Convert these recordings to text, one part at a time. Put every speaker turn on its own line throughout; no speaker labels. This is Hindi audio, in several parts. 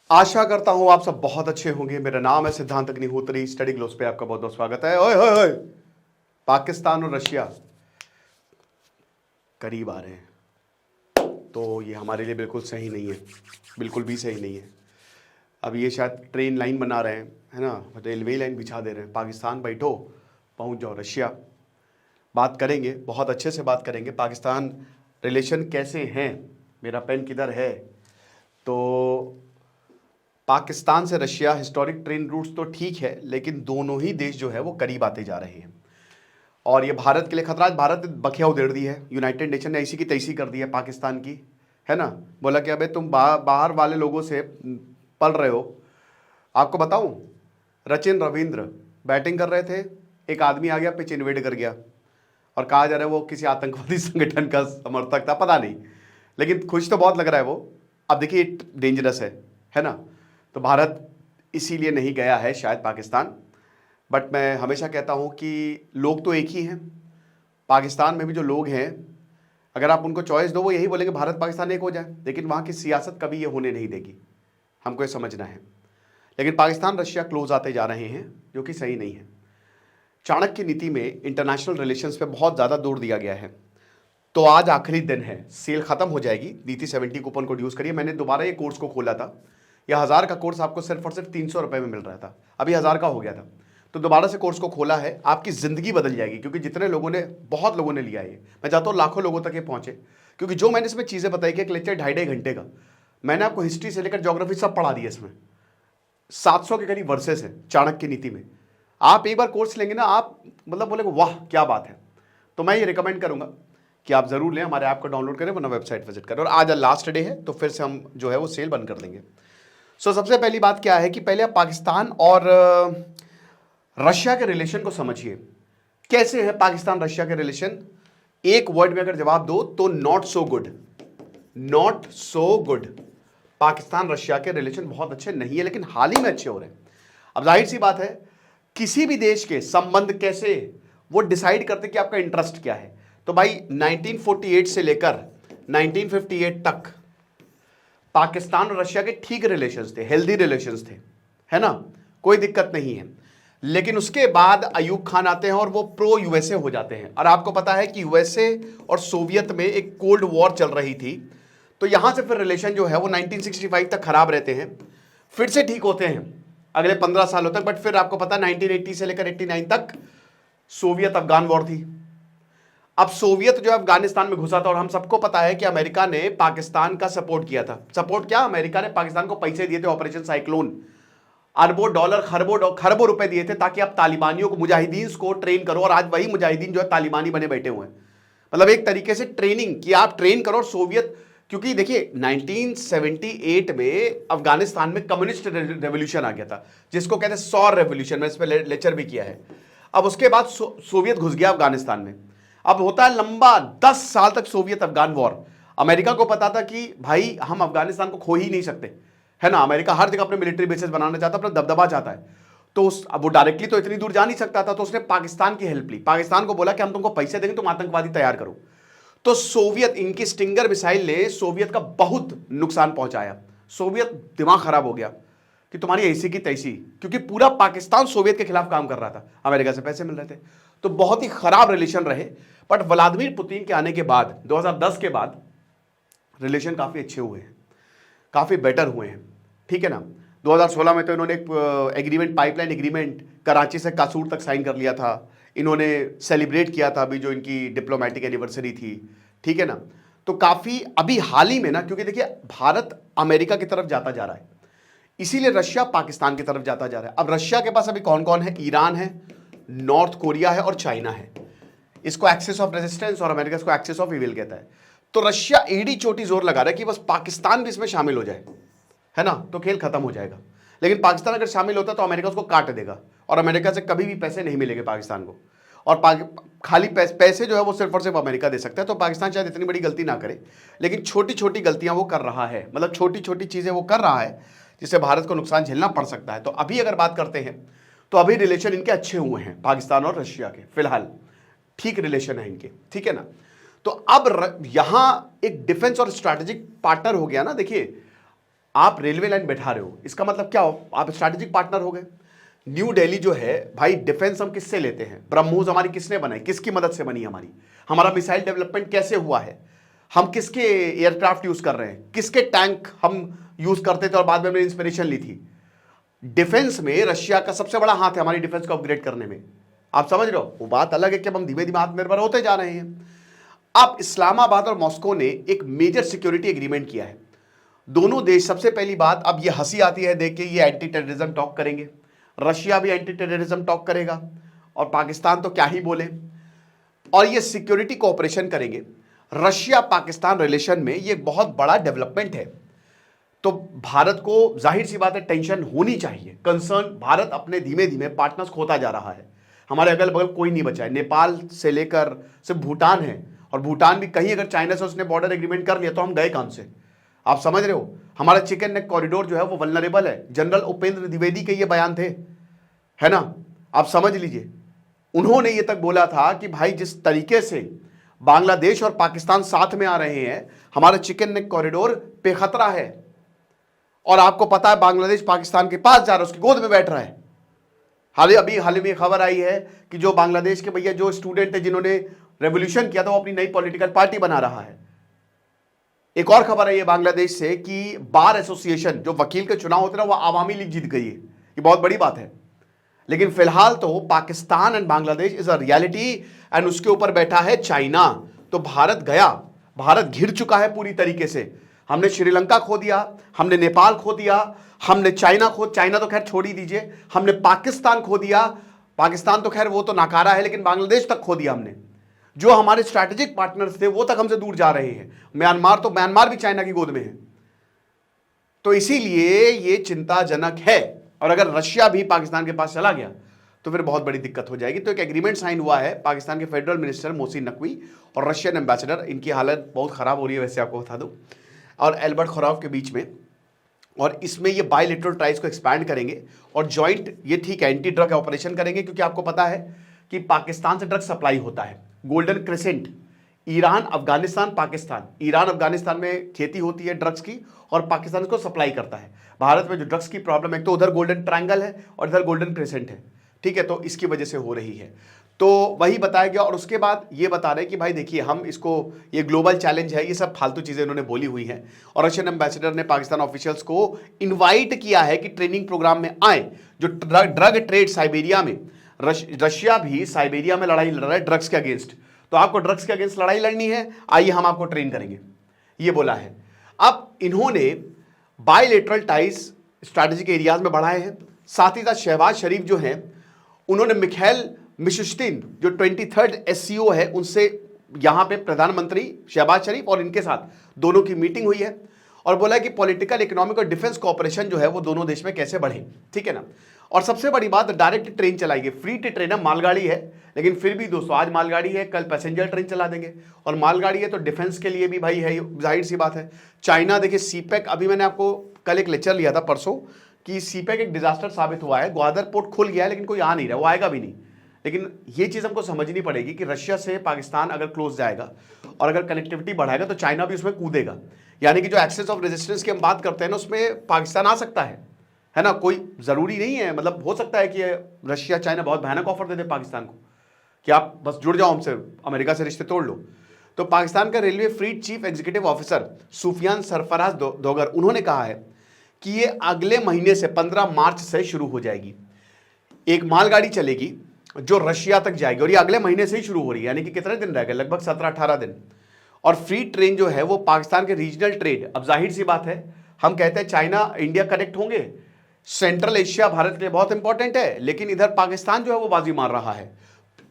आशा करता हूं आप सब बहुत अच्छे होंगे। मेरा नाम है सिद्धांत अग्निहोत्री। स्टडी ग्लोस पे आपका बहुत बहुत स्वागत है। ओए होए होए, पाकिस्तान और रशिया करीब आ रहे हैं, तो ये हमारे लिए बिल्कुल सही नहीं है, बिल्कुल भी सही नहीं है। अब ये शायद ट्रेन लाइन बना रहे हैं, है ना, रेलवे लाइन बिछा दे रहे हैं। पाकिस्तान बैठो, पहुंच जाओ रशिया। बात करेंगे, बहुत अच्छे से बात करेंगे। पाकिस्तान रिलेशन कैसे हैं, मेरा पेन किधर है। तो पाकिस्तान से रशिया हिस्टोरिक ट्रेन रूट्स तो ठीक है, लेकिन दोनों ही देश जो है वो करीब आते जा रहे हैं और ये भारत के लिए खतरा। भारत ने बखिया उधेड़ दी है, यूनाइटेड नेशन ने ऐसी की तैसी कर दी है पाकिस्तान की, है ना। बोला कि अबे तुम बाहर वाले लोगों से पल रहे हो। आपको बताऊं, सचिन रविंद्र बैटिंग कर रहे थे, एक आदमी आ गया, पिच इन्वेड कर गया और कहा जा रहा है वो किसी आतंकवादी संगठन का समर्थक था, पता नहीं, लेकिन खुश तो बहुत लग रहा है वो। अब देखिए डेंजरस है ना। तो भारत इसीलिए नहीं गया है शायद पाकिस्तान। बट मैं हमेशा कहता हूं कि लोग तो एक ही हैं। पाकिस्तान में भी जो लोग हैं, अगर आप उनको चॉइस दो वो यही बोलेंगे भारत पाकिस्तान एक हो जाए, लेकिन वहाँ की सियासत कभी ये होने नहीं देगी, हमको ये समझना है। लेकिन पाकिस्तान रशिया क्लोज आते जा रहे हैं, जो कि सही नहीं है। चाणक्य नीति में इंटरनेशनल रिलेशंस पे बहुत ज़्यादा जोर दिया गया है। तो आज आखिरी दिन है, सेल खत्म हो जाएगी। नीति 70 कूपन कोड यूज़ करिए। मैंने दोबारा ये कोर्स को खोला था, यह 1000 का कोर्स आपको सिर्फ और सिर्फ 300 रुपये में मिल रहा था, अभी 1000 का हो गया था। तो दोबारा से कोर्स को खोला है, आपकी ज़िंदगी बदल जाएगी, क्योंकि जितने लोगों ने, बहुत लोगों ने लिया है, मैं चाहता हूँ लाखों लोगों तक ये पहुँचे। क्योंकि जो मैंने इसमें चीज़ें बताई कि एक लेक्चर 2.5 घंटे का, मैंने आपको हिस्ट्री से लेकर ज्योग्राफी सब पढ़ा दिया। इसमें 700 के करीब वर्सेस है चाणक्य नीति में। आप एक बार कोर्स लेंगे ना, आप मतलब बोलेंगे वाह क्या बात है। तो मैं ये रिकमेंड करूँगा कि आप ज़रूर लें, हमारे ऐप को डाउनलोड करें, वरना वेबसाइट विजिट करें। और आज लास्ट डे है, तो फिर से हम जो है वो सेल बंद कर देंगे। सबसे पहली बात क्या है कि पहले आप पाकिस्तान और रशिया के रिलेशन को समझिए। कैसे है पाकिस्तान रशिया के रिलेशन? एक वर्ड में अगर जवाब दो तो not so good. Not so good. Pakistan Russia के रिलेशन बहुत अच्छे नहीं है, लेकिन हाल ही में अच्छे हो रहे हैं। अब जाहिर सी बात है, किसी भी देश के संबंध कैसे वो डिसाइड करते कि आपका इंटरेस्ट क्या है। तो भाई 1948 से लेकर 1958 तक पाकिस्तान और रशिया के ठीक रिलेशंस थे, हेल्दी रिलेशंस थे, है ना, कोई दिक्कत नहीं है। लेकिन उसके बाद अयूब खान आते हैं और वो प्रो यूएसए हो जाते हैं। और आपको पता है कि यूएसए और सोवियत में एक कोल्ड वॉर चल रही थी। तो यहां से फिर रिलेशन जो है वो 1965 तक खराब रहते हैं, फिर से ठीक होते हैं अगले 15 सालों तक। बट फिर आपको पता 1980 से लेकर 89 तक सोवियत अफगान वॉर थी। अब सोवियत जो अफगानिस्तान में घुसा था, और हम सबको पता है कि अमेरिका ने पाकिस्तान का सपोर्ट किया था। सपोर्ट क्या, अमेरिका ने पाकिस्तान को पैसे दिए थे, ऑपरेशन साइक्लोन, अरबों डॉलर, खरबों रुपए दिए थे, ताकि आप तालिबानियों को, मुजाहिदीन को ट्रेन करो। और आज वही मुजाहिदीन जो है तालिबानी बने बैठे हुए हैं। मतलब एक तरीके से ट्रेनिंग कि आप ट्रेन करो। और सोवियत, क्योंकि देखिए 1978 में अफगानिस्तान में कम्युनिस्ट रेवोल्यूशन आ गया था, जिसको कहते हैं सौर रेवोल्यूशन। मैं इस पर लेक्चर भी किया है। अब उसके बाद सोवियत घुस गया अफगानिस्तान में। अब होता है लंबा 10 साल तक सोवियत अफगान वॉर। अमेरिका को पता था कि भाई हम अफगानिस्तान को खो ही नहीं सकते, है ना। अमेरिका हर जगह अपने मिलिट्री बेसेस बनाना चाहता है, अपना दबदबा चाहता है। तो अब वो डायरेक्टली तो इतनी दूर जा नहीं सकता था, तो उसने पाकिस्तान की हेल्प ली। पाकिस्तान को बोला कि हम तुमको पैसे देंगे, तुम आतंकवादी तैयार करो। तो सोवियत, इनकी स्टिंगर मिसाइल ने सोवियत का बहुत नुकसान पहुंचाया। सोवियत दिमाग खराब हो गया कि तुम्हारी ऐसी की तैसी, क्योंकि पूरा पाकिस्तान सोवियत के खिलाफ काम कर रहा था, अमेरिका से पैसे मिल रहे थे। तो बहुत ही खराब रिलेशन रहे। बट व्लादिमीर पुतिन के आने के बाद 2010 के बाद रिलेशन काफी अच्छे हुए हैं, काफी बेटर हुए हैं, ठीक है ना। 2016 में तो इन्होंने एक एग्रीमेंट, पाइपलाइन एग्रीमेंट कराची से कासूर तक साइन कर लिया था। इन्होंने सेलिब्रेट किया था अभी जो इनकी डिप्लोमेटिक एनिवर्सरी थी, ठीक है ना। तो काफी अभी हाल ही में ना, क्योंकि देखिए भारत अमेरिका की तरफ जाता जा रहा है, इसीलिए रशिया पाकिस्तान की तरफ जाता जा रहा है। अब रशिया के पास अभी कौन कौन है? ईरान है, नॉर्थ कोरिया है और चाइना है। इसको एक्सेस ऑफ रेजिस्टेंस और अमेरिका इसको एक्सेस ऑफ इविल कहता है। तो रशिया एड़ी चोटी जोर लगा रहा है कि बस पाकिस्तान भी इसमें शामिल हो जाए, है ना, तो खेल खत्म हो जाएगा। लेकिन पाकिस्तान अगर शामिल होता तो अमेरिका उसको काट देगा, और अमेरिका से कभी भी पैसे नहीं मिलेंगे पाकिस्तान को। और खाली पैसे जो है वो सिर्फ और सिर्फ अमेरिका दे सकता है। तो पाकिस्तान शायद इतनी बड़ी गलती ना करे, लेकिन छोटी छोटी गलतियां वो कर रहा है, मतलब छोटी छोटी चीजें वो कर रहा है जिससे भारत को नुकसान झेलना पड़ सकता है। तो अभी अगर बात करते हैं तो अभी रिलेशन इनके अच्छे हुए हैं, पाकिस्तान और रशिया के, फिलहाल ठीक रिलेशन है इनके, ठीक है ना। तो अब यहां एक डिफेंस और स्ट्रैटेजिक पार्टनर हो गया ना। देखिए आप रेलवे लाइन बैठा रहे हो, इसका मतलब क्या हो, आप स्ट्रैटेजिक पार्टनर हो गए। न्यू दिल्ली जो है भाई, डिफेंस हम किससे लेते हैं, ब्रह्मोस हमारी किसने बनाई, किसकी मदद से बनी हमारी, हमारा मिसाइल डेवलपमेंट कैसे हुआ है, हम किसके एयरक्राफ्ट यूज कर रहे हैं, किसके टैंक हम यूज करते थे और बाद में हमने इंस्पिरेशन ली थी। डिफेंस में रशिया का सबसे बड़ा हाथ है हमारी डिफेंस को अपग्रेड करने में। आप समझ रहे हो, वो बात अलग है कि हम धीमे धीमे आत्मनिर्भर होते जा रहे हैं। अब इस्लामाबाद और मॉस्को ने एक मेजर सिक्योरिटी एग्रीमेंट किया है। दोनों देश, सबसे पहली बात, अब ये हंसी आती है देख के, ये एंटी टेररिज्म टॉक करेंगे, रशिया भी एंटी टेररिज्म टॉक करेगा और पाकिस्तान तो क्या ही बोले, और ये सिक्योरिटी कोऑपरेशन करेंगे। रशिया पाकिस्तान रिलेशन में ये बहुत बड़ा डेवलपमेंट है। तो भारत को जाहिर सी बात है टेंशन होनी चाहिए, कंसर्न। भारत अपने धीमे धीमे पार्टनर्स खोता जा रहा है। हमारे अगल बगल कोई नहीं बचा है, नेपाल से लेकर सिर्फ भूटान है, और भूटान भी कहीं अगर चाइना से उसने बॉर्डर एग्रीमेंट कर लिया तो हम गए काम से। आप समझ रहे हो, हमारा चिकन नेक कॉरिडोर जो है वो वल्नरेबल है। जनरल उपेंद्र द्विवेदी के ये बयान थे, है ना, आप समझ लीजिए। उन्होंने ये तक बोला था कि भाई जिस तरीके से बांग्लादेश और पाकिस्तान साथ में आ रहे हैं, हमारा चिकन नेक कॉरिडोर पे खतरा है। और आपको पता है बांग्लादेश पाकिस्तान के पास जा रहा है, उसकी गोद में बैठ रहा है। हाल में खबर आई है कि जो बांग्लादेश के भैया जो स्टूडेंट थे जिन्होंने रेवोल्यूशन किया था, वो अपनी नई पॉलिटिकल पार्टी बना रहा है। एक और खबर आई है बांग्लादेश से कि बार एसोसिएशन, जो वकील के चुनाव होते ना, वो आवामी लीग जीत गई है। ये बहुत बड़ी बात है। लेकिन फिलहाल तो Pakistan and Bangladesh is a reality, and उसके ऊपर बैठा है चाइना। तो भारत गया, भारत घिर चुका है पूरी तरीके से। हमने श्रीलंका खो दिया, हमने नेपाल खो दिया, हमने चाइना तो खैर छोड़ ही दीजिए, हमने पाकिस्तान खो दिया। पाकिस्तान तो खैर वो तो नाकारा है, लेकिन बांग्लादेश तक खो दिया हमने। जो हमारे स्ट्रैटेजिक पार्टनर्स थे वो तक हमसे दूर जा रहे हैं। म्यांमार भी चाइना की गोद में है। तो इसीलिए ये चिंताजनक है। और अगर रशिया भी पाकिस्तान के पास चला गया तो फिर बहुत बड़ी दिक्कत हो जाएगी। तो एक एग्रीमेंट साइन हुआ है पाकिस्तान के फेडरल मिनिस्टर मोहसिन नकवी और रशियन एम्बेसडर, इनकी हालत बहुत खराब हो रही है वैसे आपको बता दूं, और एल्बर्ट खुराव के बीच में। और इसमें ये बायलैटरल ट्राइज को एक्सपैंड करेंगे और जॉइंट, ये ठीक है, एंटी ड्रग ऑपरेशन करेंगे। क्योंकि आपको पता है कि पाकिस्तान से ड्रग सप्लाई होता है, golden crescent, Iran Afghanistan Pakistan, Iran Afghanistan में खेती होती है ड्रग्स की और पाकिस्तान इसको सप्लाई करता है। भारत में जो ड्रग्स की प्रॉब्लम है, तो उधर गोल्डन ट्रायंगल है और इधर गोल्डन क्रिसेंट है, ठीक है, तो इसकी वजह से हो रही है। तो वही बताया गया। और उसके बाद ये बता रहे हैं कि भाई देखिए, हम इसको, ये ग्लोबल चैलेंज है, ये सब फालतू चीज़ें इन्होंने बोली हुई हैं। और रशियन एम्बेसडर ने पाकिस्तान ऑफिशियल्स को इनवाइट किया है कि ट्रेनिंग प्रोग्राम में आए। जो ड्रग ट्रेड साइबेरिया में, रशिया भी साइबेरिया में लड़ाई लड़ रहा है ड्रग्स के अगेंस्ट। तो आपको ड्रग्स के अगेंस्ट लड़ाई लड़नी है, आइए हम आपको ट्रेन करेंगे, ये बोला है। अब इन्होंने बायलैटरल टाइज स्ट्रैटेजिक एरियाज में बढ़ाए हैं। साथ ही साथ शहबाज शरीफ जो हैं, उन्होंने मिखाइल मिशुस्तिन जो 23rd SCO है, उनसे यहां पे प्रधानमंत्री शहबाज शरीफ और इनके साथ दोनों की मीटिंग हुई है और बोला कि पॉलिटिकल, इकोनॉमिक और डिफेंस कोऑपरेशन जो है वो दोनों देश में कैसे बढ़े, ठीक है ना। और सबसे बड़ी बात, डायरेक्ट ट्रेन चलाएंगे, फ्री ट्रेन है, मालगाड़ी है, लेकिन फिर भी दोस्तों आज मालगाड़ी है, कल पैसेंजर ट्रेन चला देंगे। और मालगाड़ी है तो डिफेंस के लिए भी भाई है, जाहिर सी बात है। चाइना देखिए सीपैक, अभी मैंने आपको कल एक लेक्चर लिया था परसों कि सीपैक एक डिजास्टर साबित हुआ है। ग्वादर पोर्ट खुल गया है लेकिन कोई आ नहीं रहा, वो आएगा भी नहीं। लेकिन ये चीज़ हमको समझनी पड़ेगी कि रशिया से पाकिस्तान अगर क्लोज जाएगा और अगर कनेक्टिविटी बढ़ाएगा तो चाइना भी उसमें कूदेगा। यानी कि जो एक्सेस ऑफ रेजिस्टेंस की हम बात करते हैं ना, उसमें पाकिस्तान आ सकता है ना। कोई ज़रूरी नहीं है, मतलब हो सकता है कि रशिया चाइना बहुत भयानक ऑफर दे दे पाकिस्तान को कि आप बस जुड़ जाओ हमसे, अमेरिका से रिश्ते तोड़ लो। तो पाकिस्तान का railway fleet chief executive officer Sufiyan Sarfaraz Dogar, उन्होंने कहा है कि ये अगले महीने से 15 मार्च से शुरू हो जाएगी। एक मालगाड़ी चलेगी जो रशिया तक जाएगी और ये अगले महीने से ही शुरू हो रही है। यानी कि कितने दिन रह गए, लगभग 17-18 दिन। और फ्री ट्रेन जो है वो पाकिस्तान के रीजनल ट्रेड, अब जाहिर सी बात है, हम कहते हैं चाइना इंडिया कनेक्ट होंगे, सेंट्रल एशिया भारत के लिए बहुत इंपॉर्टेंट है, लेकिन इधर पाकिस्तान जो है वो बाजी मार रहा है।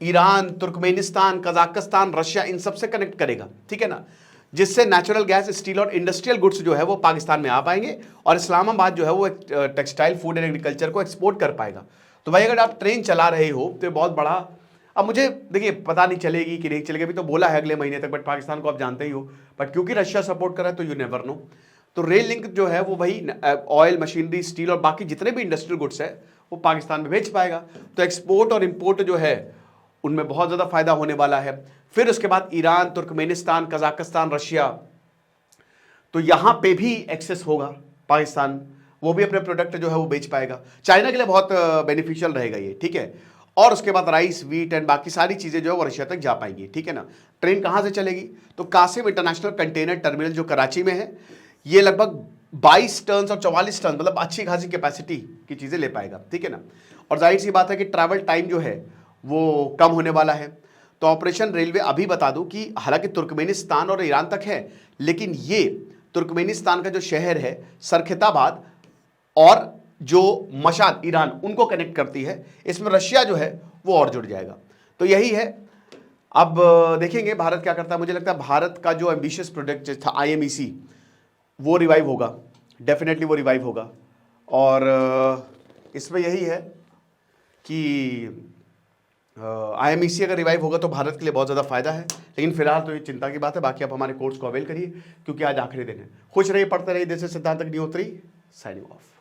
ईरान, तुर्कमेनिस्तान, कजाकिस्तान, रशिया, इन सबसे कनेक्ट करेगा, ठीक है ना, जिससे नेचुरल गैस, स्टील और इंडस्ट्रियल गुड्स जो है वो पाकिस्तान में आ पाएंगे और इस्लामाबाद जो है वो टेक्सटाइल, फूड एंड एग्रीकल्चर को एक्सपोर्ट कर पाएगा। तो भाई अगर आप ट्रेन चला रहे हो तो बहुत बड़ा, अब मुझे देखिए पता नहीं चलेगी कि नहीं चलेगी, अभी तो बोला है अगले महीने तक, बट पाकिस्तान को आप जानते ही हो, बट क्योंकि रशिया सपोर्ट कर रहा है तो यू नेवर नो। तो रेल लिंक जो है वो वही ऑयल, मशीनरी, स्टील और बाकी जितने भी इंडस्ट्रियल गुड्स है वो पाकिस्तान में भेज पाएगा। तो एक्सपोर्ट और इंपोर्ट जो है उनमें बहुत ज़्यादा फायदा होने वाला है। फिर उसके बाद ईरान, तुर्कमेनिस्तान, कजाकिस्तान, रशिया, तो यहाँ पे भी एक्सेस होगा। पाकिस्तान, वो भी अपने प्रोडक्ट जो है वो बेच पाएगा। चाइना के लिए बहुत बेनिफिशियल रहेगा ये, ठीक है। और उसके बाद राइस, वीट एंड बाकी सारी चीज़ें जो है वो रशिया तक जा पाएंगी, ठीक है ना। ट्रेन कहाँ से चलेगी? तो कासिम इंटरनेशनल कंटेनर टर्मिनल जो कराची में है, ये लगभग 22 टन और 44 टन, मतलब अच्छी खासी कैपेसिटी की चीज़ें ले पाएगा, ठीक है ना। और जाहिर सी बात है कि ट्रैवल टाइम जो है वो कम होने वाला है। तो ऑपरेशन रेलवे अभी बता दूं कि हालांकि तुर्कमेनिस्तान और ईरान तक है, लेकिन ये तुर्कमेनिस्तान का जो शहर है सरखताबाद और जो मशाद ईरान, उनको कनेक्ट करती है। इसमें रशिया जो है वो और जुड़ जाएगा। तो यही है, अब देखेंगे भारत क्या करता है। मुझे लगता है भारत का जो एम्बिशियस प्रोजेक्ट था IMEC, वो रिवाइव होगा, डेफिनेटली वो रिवाइव होगा। और इसमें यही है कि IMEC अगर रिवाइव होगा तो भारत के लिए बहुत ज़्यादा फायदा है। लेकिन फिलहाल तो ये चिंता की बात है। बाकी आप हमारे कोर्स को अवेल करिए, क्योंकि आज आखिरी दिन है। खुश रहिए, पढ़ते रहिए। दिस इज सिद्धांत अग्निहोत्री, साइनिंग ऑफ।